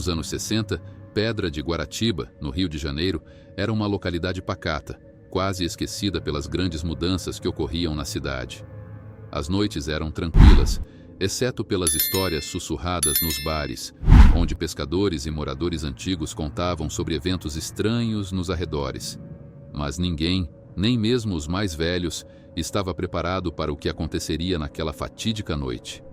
Nos anos 60, Pedra de Guaratiba, no Rio de Janeiro, era uma localidade pacata, quase esquecida pelas grandes mudanças que ocorriam na cidade. As noites eram tranquilas, exceto pelas histórias sussurradas nos bares, onde pescadores e moradores antigos contavam sobre eventos estranhos nos arredores. Mas ninguém, nem mesmo os mais velhos, estava preparado para o que aconteceria naquela fatídica noite.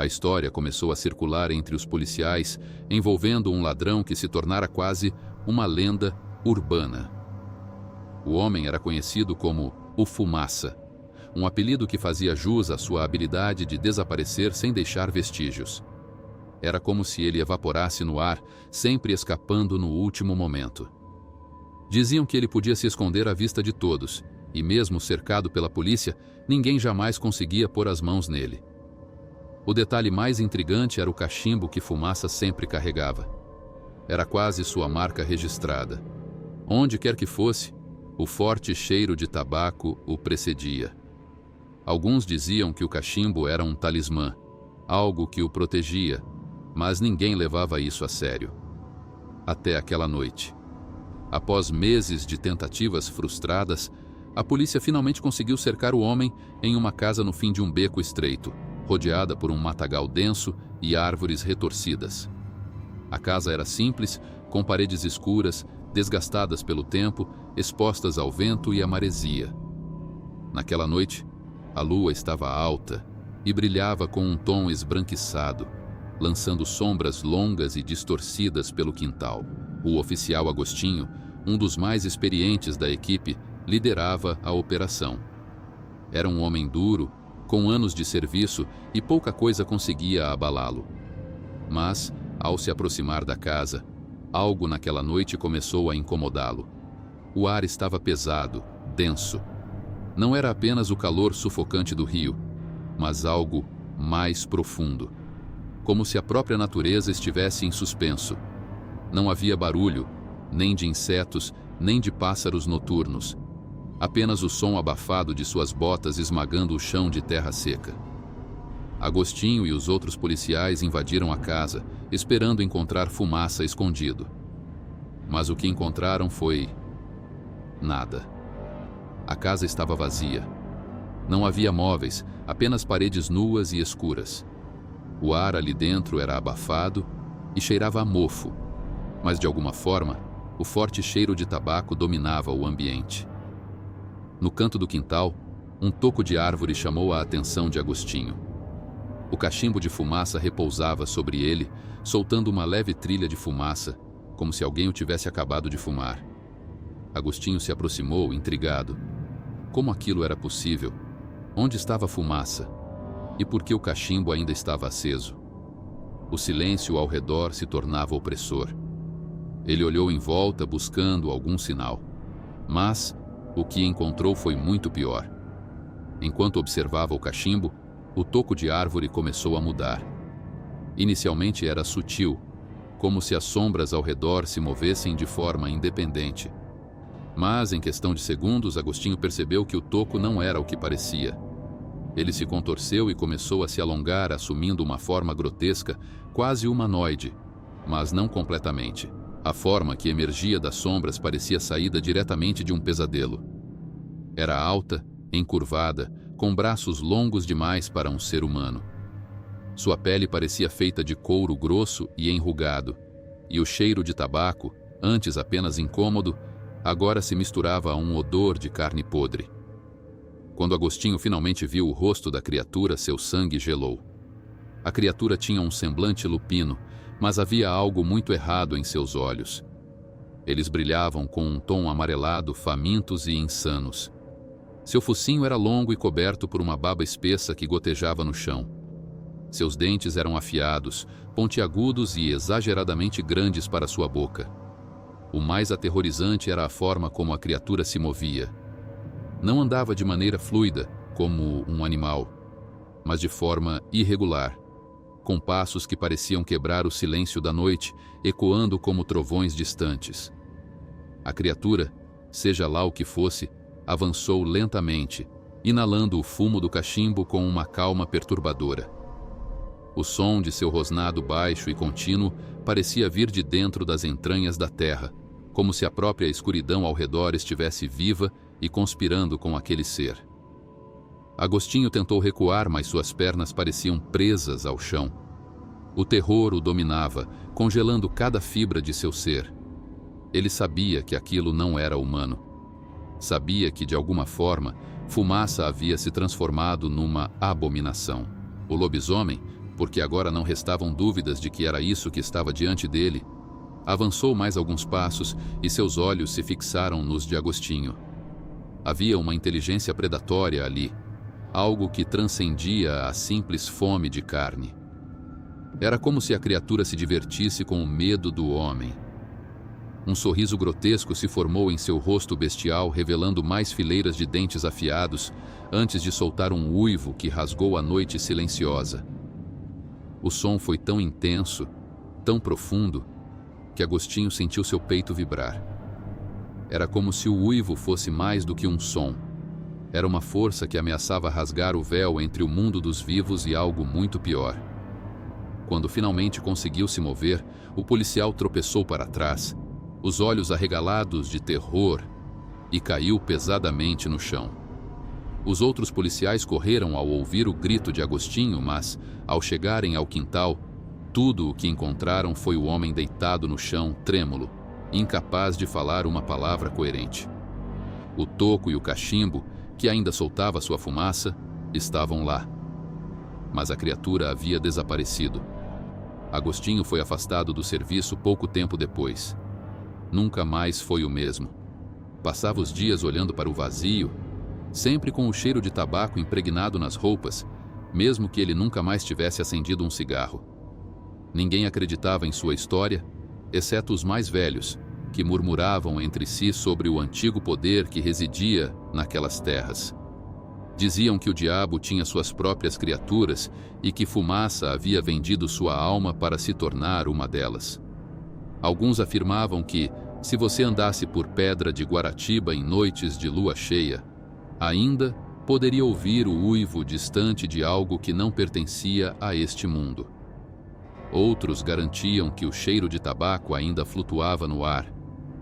A história começou a circular entre os policiais, envolvendo um ladrão que se tornara quase uma lenda urbana. O homem era conhecido como o Fumaça, um apelido que fazia jus à sua habilidade de desaparecer sem deixar vestígios. Era como se ele evaporasse no ar, sempre escapando no último momento. Diziam que ele podia se esconder à vista de todos, e mesmo cercado pela polícia, ninguém jamais conseguia pôr as mãos nele. O detalhe mais intrigante era o cachimbo que Fumaça sempre carregava. Era quase sua marca registrada. Onde quer que fosse, o forte cheiro de tabaco o precedia. Alguns diziam que o cachimbo era um talismã, algo que o protegia, mas ninguém levava isso a sério. Até aquela noite. Após meses de tentativas frustradas, a polícia finalmente conseguiu cercar o homem em uma casa no fim de um beco estreito, rodeada por um matagal denso e árvores retorcidas. A casa era simples, com paredes escuras, desgastadas pelo tempo, expostas ao vento e à maresia. Naquela noite, a lua estava alta e brilhava com um tom esbranquiçado, lançando sombras longas e distorcidas pelo quintal. O oficial Agostinho, um dos mais experientes da equipe, liderava a operação. Era um homem duro, com anos de serviço, e pouca coisa conseguia abalá-lo. Mas, ao se aproximar da casa, algo naquela noite começou a incomodá-lo. O ar estava pesado, denso. Não era apenas o calor sufocante do rio, mas algo mais profundo. Como se a própria natureza estivesse em suspenso. Não havia barulho, nem de insetos, nem de pássaros noturnos. Apenas o som abafado de suas botas esmagando o chão de terra seca. Agostinho e os outros policiais invadiram a casa, esperando encontrar Fumaça escondido. Mas o que encontraram foi nada. A casa estava vazia. Não havia móveis, apenas paredes nuas e escuras. O ar ali dentro era abafado e cheirava a mofo, mas de alguma forma, o forte cheiro de tabaco dominava o ambiente. No canto do quintal, um toco de árvore chamou a atenção de Agostinho. O cachimbo de fumaça repousava sobre ele, soltando uma leve trilha de fumaça, como se alguém o tivesse acabado de fumar. Agostinho se aproximou, intrigado. Como aquilo era possível? Onde estava a fumaça? E por que o cachimbo ainda estava aceso? O silêncio ao redor se tornava opressor. Ele olhou em volta buscando algum sinal. Mas o que encontrou foi muito pior. Enquanto observava o cachimbo, o toco de árvore começou a mudar. Inicialmente era sutil, como se as sombras ao redor se movessem de forma independente. Mas, em questão de segundos, Agostinho percebeu que o toco não era o que parecia. Ele se contorceu e começou a se alongar, assumindo uma forma grotesca, quase humanoide, mas não completamente. A forma que emergia das sombras parecia saída diretamente de um pesadelo. Era alta, encurvada, com braços longos demais para um ser humano. Sua pele parecia feita de couro grosso e enrugado, e o cheiro de tabaco, antes apenas incômodo, agora se misturava a um odor de carne podre. Quando Agostinho finalmente viu o rosto da criatura, seu sangue gelou. A criatura tinha um semblante lupino, mas havia algo muito errado em seus olhos. Eles brilhavam com um tom amarelado, famintos e insanos. Seu focinho era longo e coberto por uma baba espessa que gotejava no chão. Seus dentes eram afiados, pontiagudos e exageradamente grandes para sua boca. O mais aterrorizante era a forma como a criatura se movia. Não andava de maneira fluida, como um animal, mas de forma irregular, com passos que pareciam quebrar o silêncio da noite, ecoando como trovões distantes. A criatura, seja lá o que fosse, avançou lentamente, inalando o fumo do cachimbo com uma calma perturbadora. O som de seu rosnado baixo e contínuo parecia vir de dentro das entranhas da terra, como se a própria escuridão ao redor estivesse viva e conspirando com aquele ser. Agostinho tentou recuar, mas suas pernas pareciam presas ao chão. O terror o dominava, congelando cada fibra de seu ser. Ele sabia que aquilo não era humano. Sabia que, de alguma forma, Fumaça havia se transformado numa abominação. O lobisomem, porque agora não restavam dúvidas de que era isso que estava diante dele, avançou mais alguns passos e seus olhos se fixaram nos de Agostinho. Havia uma inteligência predatória ali, algo que transcendia a simples fome de carne. Era como se a criatura se divertisse com o medo do homem. Um sorriso grotesco se formou em seu rosto bestial, revelando mais fileiras de dentes afiados, antes de soltar um uivo que rasgou a noite silenciosa. O som foi tão intenso, tão profundo, que Agostinho sentiu seu peito vibrar. Era como se o uivo fosse mais do que um som. Era uma força que ameaçava rasgar o véu entre o mundo dos vivos e algo muito pior. Quando finalmente conseguiu se mover, o policial tropeçou para trás, os olhos arregalados de terror, e caiu pesadamente no chão. Os outros policiais correram ao ouvir o grito de Agostinho, mas, ao chegarem ao quintal, tudo o que encontraram foi o homem deitado no chão, trêmulo, incapaz de falar uma palavra coerente. O toco e o cachimbo, que ainda soltava sua fumaça, estavam lá. Mas a criatura havia desaparecido. Agostinho foi afastado do serviço pouco tempo depois. Nunca mais foi o mesmo. Passava os dias olhando para o vazio, sempre com o cheiro de tabaco impregnado nas roupas, mesmo que ele nunca mais tivesse acendido um cigarro. Ninguém acreditava em sua história, exceto os mais velhos, que murmuravam entre si sobre o antigo poder que residia naquelas terras. Diziam que o diabo tinha suas próprias criaturas e que Fumaça havia vendido sua alma para se tornar uma delas. Alguns afirmavam que, se você andasse por Pedra de Guaratiba em noites de lua cheia, ainda poderia ouvir o uivo distante de algo que não pertencia a este mundo. Outros garantiam que o cheiro de tabaco ainda flutuava no ar,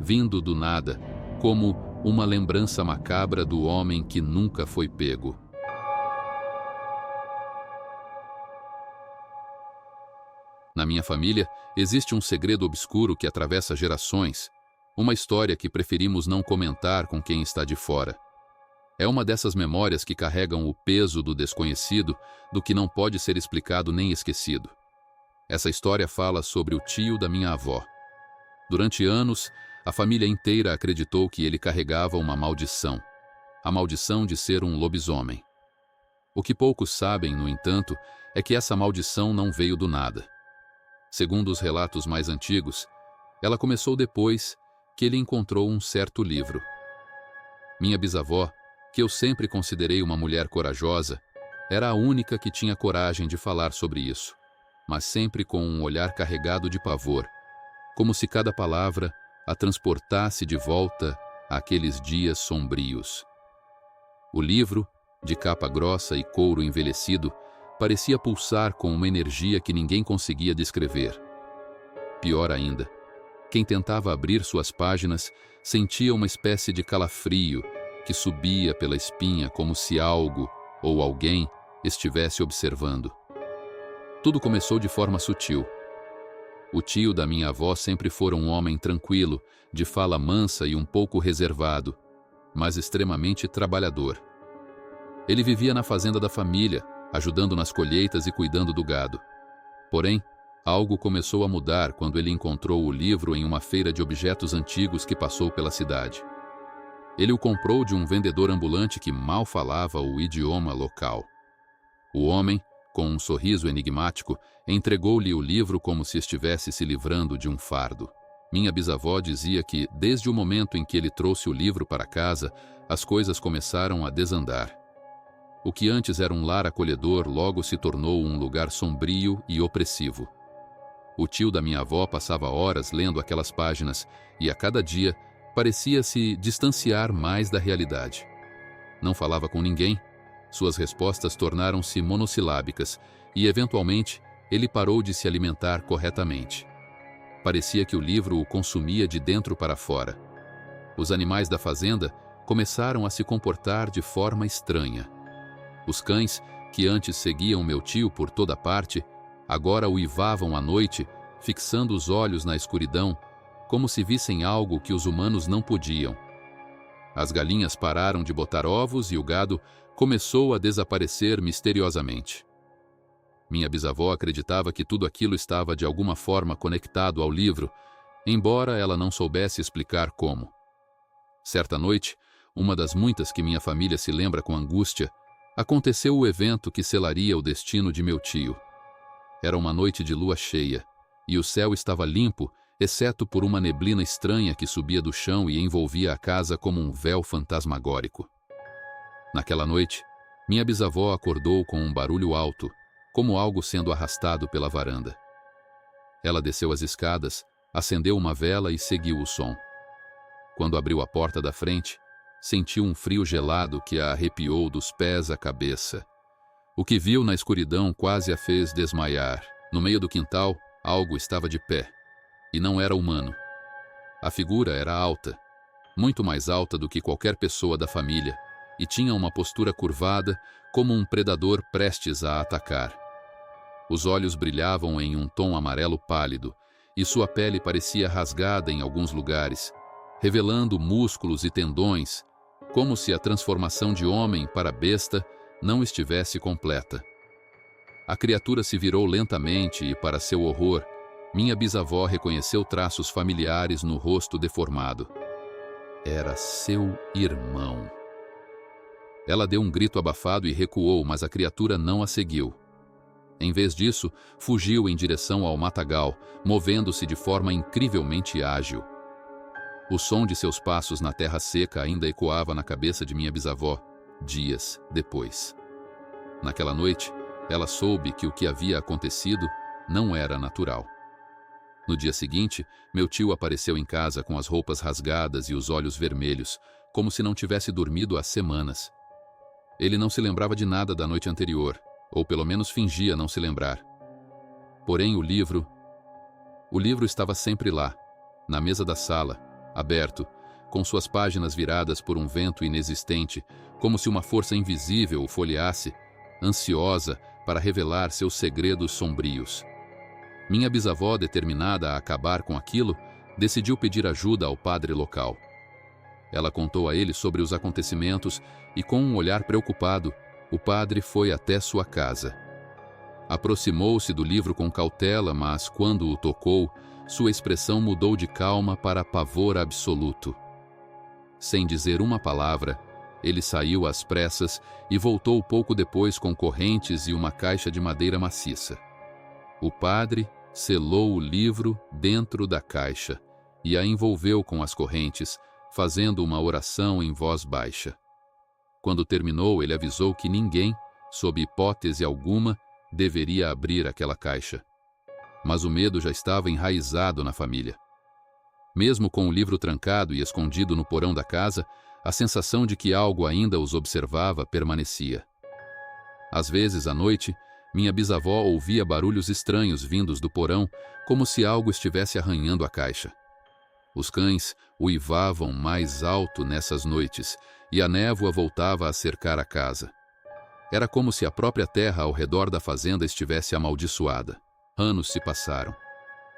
vindo do nada, como uma lembrança macabra do homem que nunca foi pego. Na minha família, existe um segredo obscuro que atravessa gerações, uma história que preferimos não comentar com quem está de fora. É uma dessas memórias que carregam o peso do desconhecido, do que não pode ser explicado nem esquecido. Essa história fala sobre o tio da minha avó. Durante anos, a família inteira acreditou que ele carregava uma maldição, a maldição de ser um lobisomem. O que poucos sabem, no entanto, é que essa maldição não veio do nada. Segundo os relatos mais antigos, ela começou depois que ele encontrou um certo livro. Minha bisavó, que eu sempre considerei uma mulher corajosa, era a única que tinha coragem de falar sobre isso, mas sempre com um olhar carregado de pavor, como se cada palavra a transportasse de volta àqueles dias sombrios. O livro, de capa grossa e couro envelhecido, parecia pulsar com uma energia que ninguém conseguia descrever. Pior ainda, quem tentava abrir suas páginas sentia uma espécie de calafrio que subia pela espinha como se algo ou alguém estivesse observando. Tudo começou de forma sutil. O tio da minha avó sempre fora um homem tranquilo, de fala mansa e um pouco reservado, mas extremamente trabalhador. Ele vivia na fazenda da família, ajudando nas colheitas e cuidando do gado. Porém, algo começou a mudar quando ele encontrou o livro em uma feira de objetos antigos que passou pela cidade. Ele o comprou de um vendedor ambulante que mal falava o idioma local. O homem, com um sorriso enigmático, entregou-lhe o livro como se estivesse se livrando de um fardo. Minha bisavó dizia que, desde o momento em que ele trouxe o livro para casa, as coisas começaram a desandar. O que antes era um lar acolhedor logo se tornou um lugar sombrio e opressivo. O tio da minha avó passava horas lendo aquelas páginas e, a cada dia, parecia se distanciar mais da realidade. Não falava com ninguém, suas respostas tornaram-se monossilábicas e, eventualmente, ele parou de se alimentar corretamente. Parecia que o livro o consumia de dentro para fora. Os animais da fazenda começaram a se comportar de forma estranha. Os cães, que antes seguiam meu tio por toda parte, agora uivavam à noite, fixando os olhos na escuridão, como se vissem algo que os humanos não podiam. As galinhas pararam de botar ovos e o gado começou a desaparecer misteriosamente. Minha bisavó acreditava que tudo aquilo estava de alguma forma conectado ao livro, embora ela não soubesse explicar como. Certa noite, uma das muitas que minha família se lembra com angústia, aconteceu o evento que selaria o destino de meu tio. Era uma noite de lua cheia, e o céu estava limpo, exceto por uma neblina estranha que subia do chão e envolvia a casa como um véu fantasmagórico. Naquela noite, minha bisavó acordou com um barulho alto, como algo sendo arrastado pela varanda. Ela desceu as escadas, acendeu uma vela e seguiu o som. Quando abriu a porta da frente, sentiu um frio gelado que a arrepiou dos pés à cabeça. O que viu na escuridão quase a fez desmaiar. No meio do quintal, algo estava de pé. E não era humano. A figura era alta, muito mais alta do que qualquer pessoa da família, e tinha uma postura curvada, como um predador prestes a atacar. Os olhos brilhavam em um tom amarelo pálido, e sua pele parecia rasgada em alguns lugares, revelando músculos e tendões, como se a transformação de homem para besta não estivesse completa. A criatura se virou lentamente e, para seu horror, minha bisavó reconheceu traços familiares no rosto deformado. Era seu irmão. Ela deu um grito abafado e recuou, mas a criatura não a seguiu. Em vez disso, fugiu em direção ao matagal, movendo-se de forma incrivelmente ágil. O som de seus passos na terra seca ainda ecoava na cabeça de minha bisavó, dias depois. Naquela noite, ela soube que o que havia acontecido não era natural. No dia seguinte, meu tio apareceu em casa com as roupas rasgadas e os olhos vermelhos, como se não tivesse dormido há semanas. Ele não se lembrava de nada da noite anterior, ou pelo menos fingia não se lembrar. Porém, o livro estava sempre lá, na mesa da sala, aberto, com suas páginas viradas por um vento inexistente, como se uma força invisível o folheasse, ansiosa para revelar seus segredos sombrios. Minha bisavó, determinada a acabar com aquilo, decidiu pedir ajuda ao padre local. Ela contou a ele sobre os acontecimentos e, com um olhar preocupado, o padre foi até sua casa. Aproximou-se do livro com cautela, mas, quando o tocou, sua expressão mudou de calma para pavor absoluto. Sem dizer uma palavra, ele saiu às pressas e voltou pouco depois com correntes e uma caixa de madeira maciça. O padre selou o livro dentro da caixa e a envolveu com as correntes, fazendo uma oração em voz baixa. Quando terminou, ele avisou que ninguém, sob hipótese alguma, deveria abrir aquela caixa. Mas o medo já estava enraizado na família. Mesmo com o livro trancado e escondido no porão da casa, a sensação de que algo ainda os observava permanecia. Às vezes, à noite, minha bisavó ouvia barulhos estranhos vindos do porão, como se algo estivesse arranhando a caixa. Os cães uivavam mais alto nessas noites, e a névoa voltava a cercar a casa. Era como se a própria terra ao redor da fazenda estivesse amaldiçoada. Anos se passaram,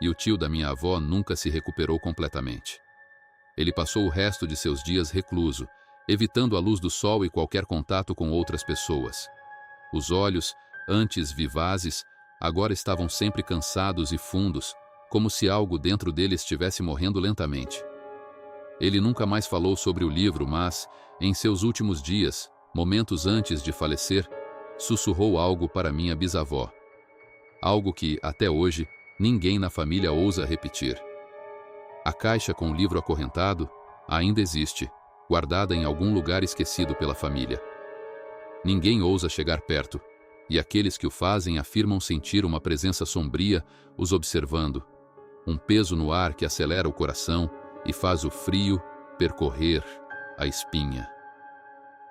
e o tio da minha avó nunca se recuperou completamente. Ele passou o resto de seus dias recluso, evitando a luz do sol e qualquer contato com outras pessoas. Os olhos, antes vivazes, agora estavam sempre cansados e fundos, como se algo dentro dele estivesse morrendo lentamente. Ele nunca mais falou sobre o livro, mas, em seus últimos dias, momentos antes de falecer, sussurrou algo para minha bisavó. Algo que, até hoje, ninguém na família ousa repetir. A caixa com o livro acorrentado ainda existe, guardada em algum lugar esquecido pela família. Ninguém ousa chegar perto, e aqueles que o fazem afirmam sentir uma presença sombria os observando, um peso no ar que acelera o coração e faz o frio percorrer a espinha.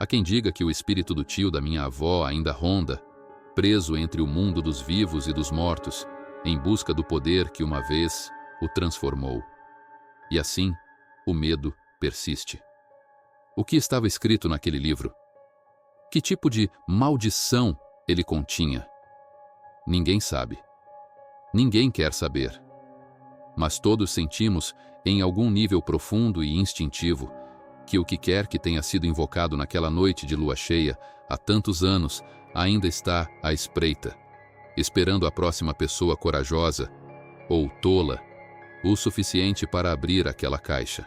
Há quem diga que o espírito do tio da minha avó ainda ronda, preso entre o mundo dos vivos e dos mortos, em busca do poder que uma vez o transformou. E assim, o medo persiste. O que estava escrito naquele livro? Que tipo de maldição ele continha? Ninguém sabe. Ninguém quer saber. Mas todos sentimos, em algum nível profundo e instintivo, que o que quer que tenha sido invocado naquela noite de lua cheia, há tantos anos, ainda está à espreita, esperando a próxima pessoa corajosa, ou tola, o suficiente para abrir aquela caixa.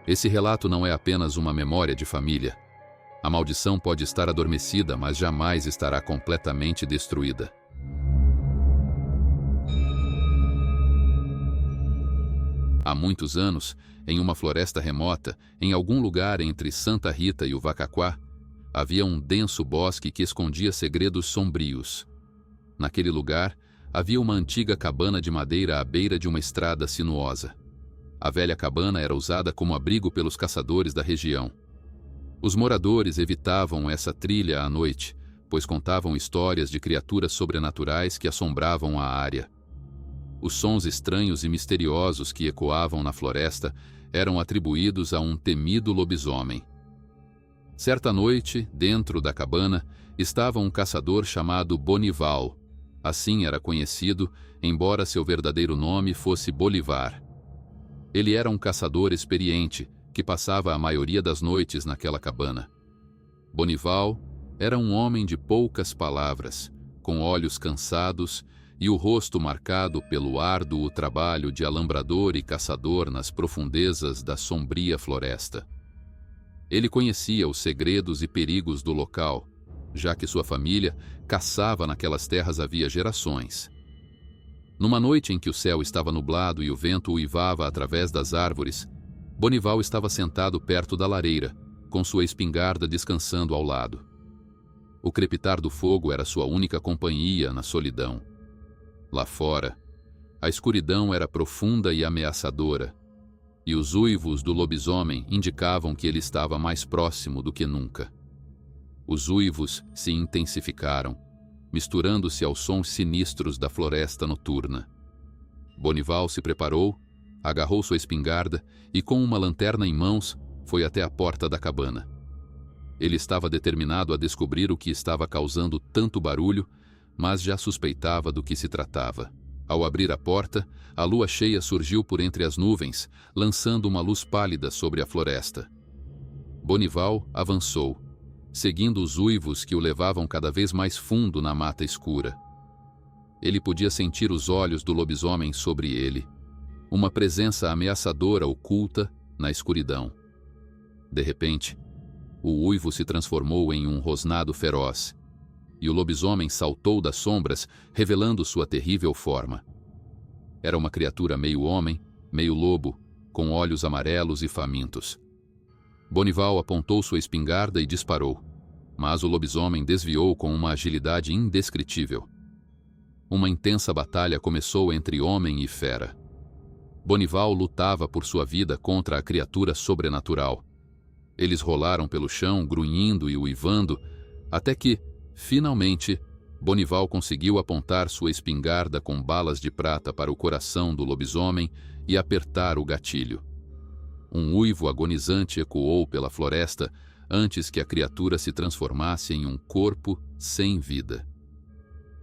Esse relato não é apenas uma memória de família. A maldição pode estar adormecida, mas jamais estará completamente destruída. Há muitos anos, em uma floresta remota, em algum lugar entre Santa Rita e o Vacaquá, havia um denso bosque que escondia segredos sombrios. Naquele lugar, havia uma antiga cabana de madeira à beira de uma estrada sinuosa. A velha cabana era usada como abrigo pelos caçadores da região. Os moradores evitavam essa trilha à noite, pois contavam histórias de criaturas sobrenaturais que assombravam a área. Os sons estranhos e misteriosos que ecoavam na floresta eram atribuídos a um temido lobisomem. Certa noite, dentro da cabana, estava um caçador chamado Bonival. Assim era conhecido, embora seu verdadeiro nome fosse Bolivar. Ele era um caçador experiente, que passava a maioria das noites naquela cabana. Bonival era um homem de poucas palavras, com olhos cansados e o rosto marcado pelo árduo trabalho de alambrador e caçador nas profundezas da sombria floresta. Ele conhecia os segredos e perigos do local, já que sua família caçava naquelas terras havia gerações. Numa noite em que o céu estava nublado e o vento uivava através das árvores, Bonival estava sentado perto da lareira, com sua espingarda descansando ao lado. O crepitar do fogo era sua única companhia na solidão. Lá fora, a escuridão era profunda e ameaçadora, e os uivos do lobisomem indicavam que ele estava mais próximo do que nunca. Os uivos se intensificaram, misturando-se aos sons sinistros da floresta noturna. Bonival se preparou, agarrou sua espingarda e, com uma lanterna em mãos, foi até a porta da cabana. Ele estava determinado a descobrir o que estava causando tanto barulho, mas já suspeitava do que se tratava. Ao abrir a porta, a lua cheia surgiu por entre as nuvens, lançando uma luz pálida sobre a floresta. Bonival avançou, seguindo os uivos que o levavam cada vez mais fundo na mata escura. Ele podia sentir os olhos do lobisomem sobre ele, uma presença ameaçadora oculta na escuridão. De repente, o uivo se transformou em um rosnado feroz, e o lobisomem saltou das sombras, revelando sua terrível forma. Era uma criatura meio homem, meio lobo, com olhos amarelos e famintos. Bonival apontou sua espingarda e disparou, mas o lobisomem desviou com uma agilidade indescritível. Uma intensa batalha começou entre homem e fera. Bonival lutava por sua vida contra a criatura sobrenatural. Eles rolaram pelo chão, grunhindo e uivando, até que, finalmente, Bonival conseguiu apontar sua espingarda com balas de prata para o coração do lobisomem e apertar o gatilho. Um uivo agonizante ecoou pela floresta antes que a criatura se transformasse em um corpo sem vida.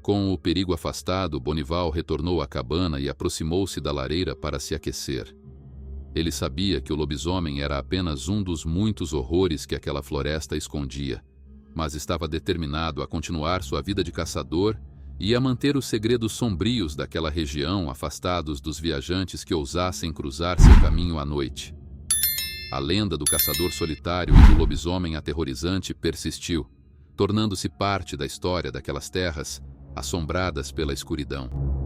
Com o perigo afastado, Bonival retornou à cabana e aproximou-se da lareira para se aquecer. Ele sabia que o lobisomem era apenas um dos muitos horrores que aquela floresta escondia, mas estava determinado a continuar sua vida de caçador e a manter os segredos sombrios daquela região afastados dos viajantes que ousassem cruzar seu caminho à noite. A lenda do caçador solitário e do lobisomem aterrorizante persistiu, tornando-se parte da história daquelas terras assombradas pela escuridão.